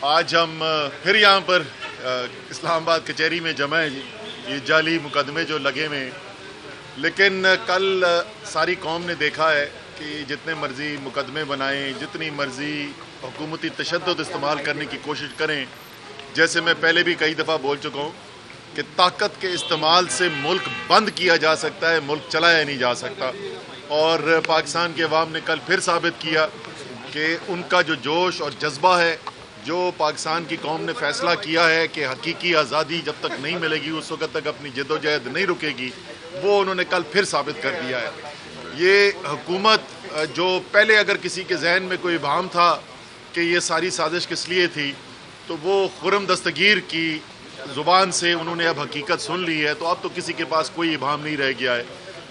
آج ہم پھر یہاں پر اسلام آباد کچہری میں جمع ہیں جی، یہ جعلی مقدمے جو لگے ہوئے ہیں، لیکن کل ساری قوم نے دیکھا ہے کہ جتنے مرضی مقدمے بنائیں، جتنی مرضی حکومتی تشدد استعمال کرنے کی کوشش کریں، جیسے میں پہلے بھی کئی دفعہ بول چکا ہوں کہ طاقت کے استعمال سے ملک بند کیا جا سکتا ہے، ملک چلایا نہیں جا سکتا۔ اور پاکستان کے عوام نے کل پھر ثابت کیا کہ ان کا جو جوش اور جذبہ ہے، جو پاکستان کی قوم نے فیصلہ کیا ہے کہ حقیقی آزادی جب تک نہیں ملے گی اس وقت تک اپنی جد و جہد نہیں رکے گی، وہ انہوں نے کل پھر ثابت کر دیا ہے۔ یہ حکومت جو پہلے اگر کسی کے ذہن میں کوئی ابہام تھا کہ یہ ساری سازش کس لیے تھی، تو وہ خرم دستگیر کی زبان سے انہوں نے اب حقیقت سن لی ہے، تو اب تو کسی کے پاس کوئی ابہام نہیں رہ گیا ہے۔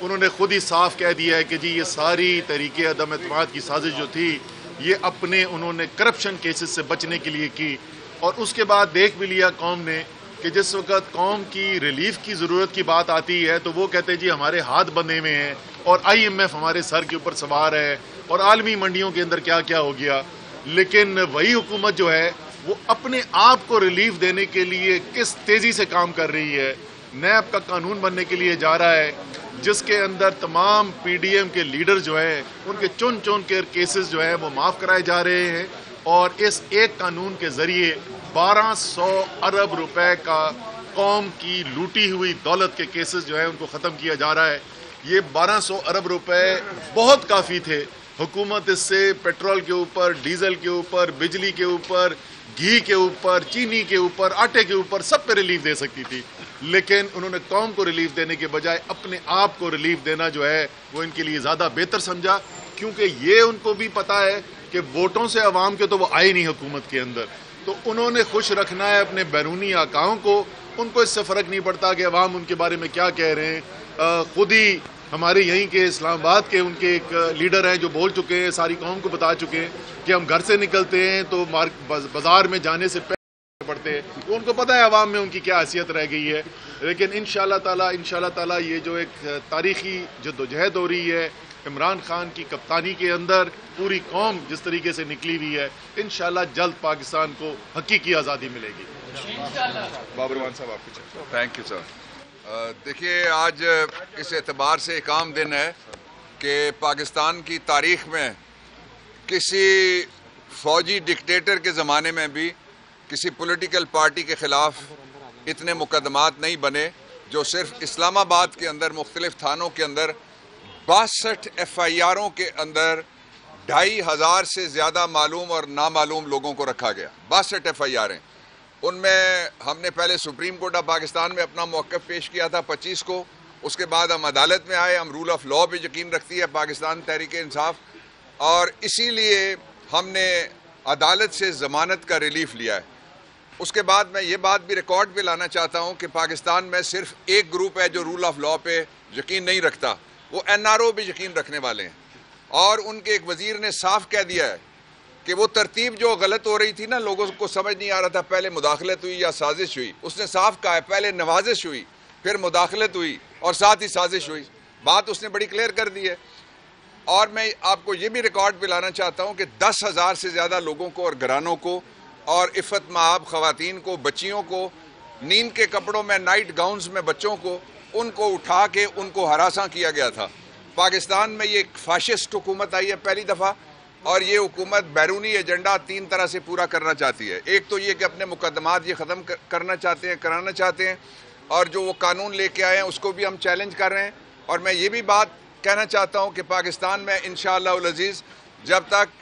انہوں نے خود ہی صاف کہہ دیا ہے کہ جی یہ ساری تحریک عدم اعتماد کی سازش جو تھی، یہ اپنے انہوں نے کرپشن کیسز سے بچنے کے لیے کی۔ اور اس کے بعد دیکھ بھی لیا قوم نے کہ جس وقت قوم کی ریلیف کی ضرورت کی بات آتی ہے تو وہ کہتے ہیں جی ہمارے ہاتھ بندھے ہوئے ہیں اور IMF ہمارے سر کے اوپر سوار ہے اور عالمی منڈیوں کے اندر کیا کیا ہو گیا۔ لیکن وہی حکومت جو ہے وہ اپنے آپ کو ریلیف دینے کے لیے کس تیزی سے کام کر رہی ہے۔ نیب کا قانون بننے کے لیے جا رہا ہے جس کے اندر تمام PDM کے لیڈر جو ہیں ان کے چن کے کیسز جو ہیں وہ معاف کرائے جا رہے ہیں، اور اس ایک قانون کے ذریعے 1200 ارب روپے کا قوم کی لوٹی ہوئی دولت کے کیسز جو ہیں ان کو ختم کیا جا رہا ہے۔ یہ 1200 ارب روپے بہت کافی تھے۔ حکومت اس سے پیٹرول کے اوپر، ڈیزل کے اوپر، بجلی کے اوپر، گھی کے اوپر، چینی کے اوپر، آٹے کے اوپر سب پہ ریلیف دے سکتی تھی، لیکن انہوں نے قوم کو ریلیف دینے کے بجائے اپنے آپ کو ریلیف دینا جو ہے وہ ان کے لیے زیادہ بہتر سمجھا، کیونکہ یہ ان کو بھی پتا ہے کہ ووٹوں سے عوام کے تو وہ آئے نہیں حکومت کے اندر، تو انہوں نے خوش رکھنا ہے اپنے بیرونی آقاؤں کو۔ ان کو اس سے فرق نہیں پڑتا کہ عوام ان کے بارے میں کیا کہہ رہے ہیں۔ خود ہی ہمارے یہیں کے اسلام آباد کے ان کے ایک لیڈر ہیں جو بول چکے ہیں، ساری قوم کو بتا چکے ہیں کہ ہم گھر سے نکلتے ہیں تو بازار میں جانے سے پڑتے ہیں، وہ ان کو پتہ ہے عوام میں ان کی کیا حیثیت رہ گئی ہے۔ لیکن انشاءاللہ تعالی یہ جو ایک تاریخی جدوجہد ہو رہی ہے عمران خان کی کپتانی کے اندر، پوری قوم جس طریقے سے نکلی ہوئی ہے، انشاءاللہ جلد پاکستان کو حقیقی آزادی ملے گی۔ بابر مان صاحب آپ کچھ۔ Thank you sir. دیکھیے آج اس اعتبار سے ایک عام دن ہے کہ پاکستان کی تاریخ میں کسی فوجی ڈکٹیٹر کے زمانے میں بھی کسی پولیٹیکل پارٹی کے خلاف اتنے مقدمات نہیں بنے، جو صرف اسلام آباد کے اندر مختلف تھانوں کے اندر 62 FIRوں کے اندر 2500 سے زیادہ معلوم اور نامعلوم لوگوں کو رکھا گیا۔ 62 FIRیں، ان میں ہم نے پہلے سپریم کورٹ آف پاکستان میں اپنا موقف پیش کیا تھا 25 کو، اس کے بعد ہم عدالت میں آئے۔ ہم رول آف لاء پہ یقین رکھتی ہے پاکستان تحریک انصاف، اور اسی لیے ہم نے عدالت سے ضمانت کا ریلیف لیا ہے۔ اس کے بعد میں یہ بات بھی ریکارڈ پہ لانا چاہتا ہوں کہ پاکستان میں صرف ایک گروپ ہے جو رول آف لاء پہ یقین نہیں رکھتا، وہ NRO پہ یقین رکھنے والے ہیں، اور ان کے ایک وزیر نے صاف کہہ دیا ہے کہ وہ ترتیب جو غلط ہو رہی تھی نا، لوگوں کو سمجھ نہیں آ رہا تھا پہلے مداخلت ہوئی یا سازش ہوئی، اس نے صاف کہا ہے پہلے نوازش ہوئی، پھر مداخلت ہوئی اور ساتھ ہی سازش ہوئی، بات اس نے بڑی کلیئر کر دی ہے۔ اور میں آپ کو یہ بھی ریکارڈ پہ لانا چاہتا ہوں کہ 10,000 سے زیادہ لوگوں کو اور گھرانوں کو اور عفت مآب خواتین کو، بچیوں کو، نیند کے کپڑوں میں، نائٹ گاؤنز میں بچوں کو، ان کو اٹھا کے ان کو ہراساں کیا گیا تھا۔ پاکستان میں یہ ایک فاشسٹ حکومت آئی ہے پہلی دفعہ، اور یہ حکومت بیرونی ایجنڈا 3 طرح سے پورا کرنا چاہتی ہے۔ ایک تو یہ کہ اپنے مقدمات یہ ختم کرنا چاہتے ہیں، کرانا چاہتے ہیں، اور جو وہ قانون لے کے آئے ہیں اس کو بھی ہم چیلنج کر رہے ہیں۔ اور میں یہ بھی بات کہنا چاہتا ہوں کہ پاکستان میں انشاءاللہ العزیز جب تک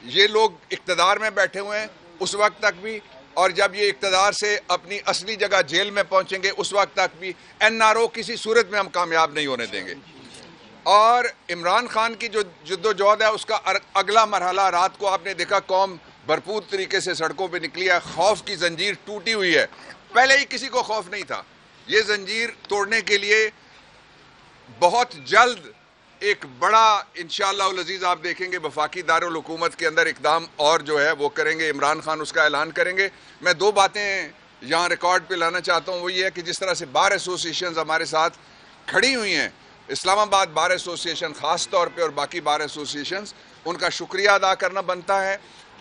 یہ لوگ اقتدار میں بیٹھے ہوئے ہیں اس وقت تک بھی، اور جب یہ اقتدار سے اپنی اصلی جگہ جیل میں پہنچیں گے اس وقت تک بھی، NRO کسی صورت میں ہم کامیاب نہیں ہونے دیں گے۔ اور عمران خان کی جو جدوجہد ہے اس کا اگلا مرحلہ، رات کو آپ نے دیکھا قوم بھرپور طریقے سے سڑکوں پہ نکلی ہے، خوف کی زنجیر ٹوٹی ہوئی ہے، پہلے ہی کسی کو خوف نہیں تھا۔ یہ زنجیر توڑنے کے لیے بہت جلد ایک بڑا انشاءاللہ العزیز آپ دیکھیں گے وفاقی دارالحکومت کے اندر اقدام اور جو ہے وہ کریں گے، عمران خان اس کا اعلان کریں گے۔ میں 2 باتیں یہاں ریکارڈ پہ لانا چاہتا ہوں، وہ یہ ہے کہ جس طرح سے بار ایسوسیشنز ہمارے ساتھ کھڑی ہوئی ہیں، اسلام آباد بار ایسوسیشن خاص طور پہ اور باقی بار ایسوسیشنز، ان کا شکریہ ادا کرنا بنتا ہے۔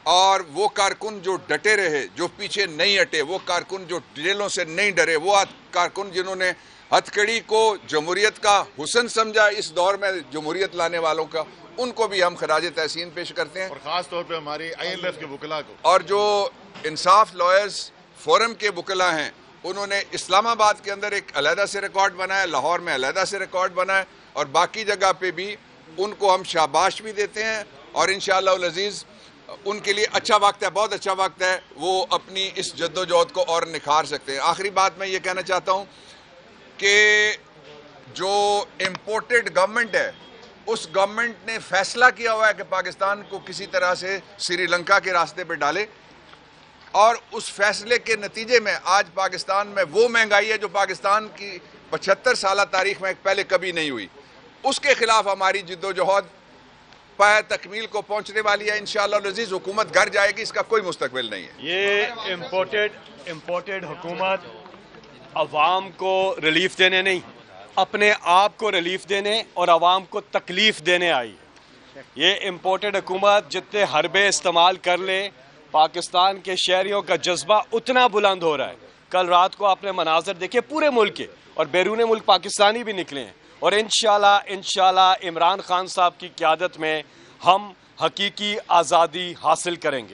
اور وہ کارکن جو ڈٹے رہے، جو پیچھے نہیں ہٹے، وہ کارکن جو جیلوں سے نہیں ڈرے، وہ کارکن جنہوں نے ہتھکڑی کو جمہوریت کا حسن سمجھا اس دور میں جمہوریت لانے والوں کا، ان کو بھی ہم خراج تحسین پیش کرتے ہیں، اور خاص طور پہ ہماری ILF کے وکلاء کو، اور جو انصاف لائرز فورم کے وکلاء ہیں انہوں نے اسلام آباد کے اندر ایک علیحدہ سے ریکارڈ بنایا، لاہور میں علیحدہ سے ریکارڈ بنایا، اور باقی جگہ پہ بھی ان کو ہم شاباش بھی دیتے ہیں، اور انشاءاللہ العزیز ان کے لیے اچھا وقت ہے، بہت اچھا وقت ہے، وہ اپنی اس جدوجہد کو اور نکھار سکتے ہیں۔ آخری بات میں یہ کہنا چاہتا ہوں کہ جو امپورٹڈ گورنمنٹ ہے، اس گورنمنٹ نے فیصلہ کیا ہوا ہے کہ پاکستان کو کسی طرح سے سری لنکا کے راستے پہ ڈالے، اور اس فیصلے کے نتیجے میں آج پاکستان میں وہ مہنگائی ہے جو پاکستان کی 75 سالہ تاریخ میں پہلے کبھی نہیں ہوئی۔ اس کے خلاف ہماری جدوجہد پائے تکمیل کو پہنچنے والی ہے، انشاءاللہ العزیز حکومت گھر جائے گی، اس کا کوئی مستقبل نہیں ہے۔ یہ امپورٹڈ حکومت عوام کو ریلیف دینے نہیں، اپنے آپ کو ریلیف دینے اور عوام کو تکلیف دینے آئی ہے۔ یہ امپورٹڈ حکومت جتنے حربے استعمال کر لے، پاکستان کے شہریوں کا جذبہ اتنا بلند ہو رہا ہے۔ کل رات کو آپ نے مناظر دیکھے پورے ملک کے، اور بیرون ملک پاکستانی بھی نکلے ہیں، اور انشاءاللہ عمران خان صاحب کی قیادت میں ہم حقیقی آزادی حاصل کریں گے۔